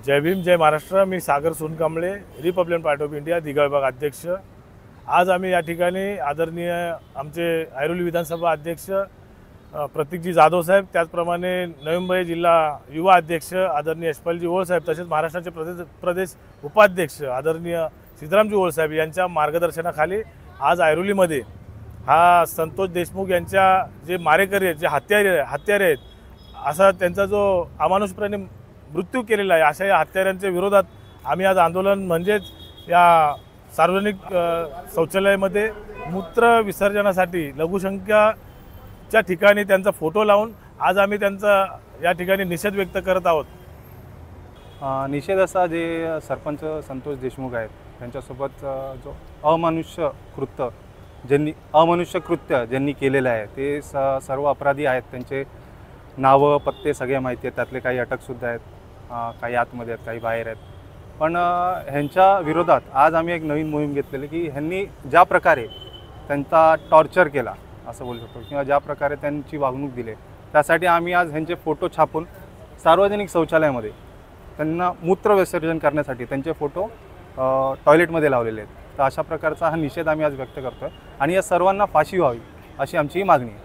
जय भीम जय महाराष्ट्र। मी Sagar Sonkamble, Republican Party of India Digha विभाग अध्यक्ष। आज आम्ही या ठिकाणी आदरणीय आमचे ऐरोली विधानसभा अध्यक्ष प्रतीकजी जाधव साहेब, त्याचप्रमाणे नवी मुंबई जिल्हा युवा अध्यक्ष आदरणीय यशपालजी ओळ साहेब, तसेच महाराष्ट्राचे प्रदेश उपाध्यक्ष आदरणीय सीतारामजी ओळ साहेब यांच्या मार्गदर्शनाखाली आज ऐरोलीमध्ये हा संतोष देशमुख यांच्या जे मारेकरी आहेत, जे हत्यारे आहेत, असा त्यांचा जो अमानुषपणे मृत्यू केलेला आहे, अशा या हत्यारांच्या विरोधात आम्ही आज आंदोलन म्हणजेच या सार्वजनिक शौचालयामध्ये मूत्र विसर्जनासाठी लघुशंकाच्या ठिकाणी त्यांचा फोटो लावून आज आम्ही त्यांचा या ठिकाणी निषेध व्यक्त करत आहोत। निषेध असा जे सरपंच संतोष देशमुख आहेत त्यांच्यासोबत जो अमानुष्य कृत्य ज्यांनी केलेलं आहे ते सर्व अपराधी आहेत। त्यांचे नावं पत्ते सगळे माहिती आहेत, त्यातले काही अटकसुद्धा आहेत, काही आतमध्ये आहेत, काही बाहेर आहेत। पण ह्यांच्या विरोधात आज आम्ही एक नवीन मोहीम घेतलेली की ह्यांनी ज्या प्रकारे त्यांचा टॉर्चर केला असं बोलू शकतो, किंवा ज्या प्रकारे त्यांची वागणूक दिली, त्यासाठी आम्ही आज ह्यांचे फोटो छापून सार्वजनिक शौचालयामध्ये त्यांना मूत्र विसर्जन करण्यासाठी त्यांचे फोटो टॉयलेटमध्ये लावलेले आहेत। तर अशा प्रकारचा हा निषेध आम्ही आज व्यक्त करतो आहे आणि या सर्वांना फाशी व्हावी अशी आमची मागणी आहे।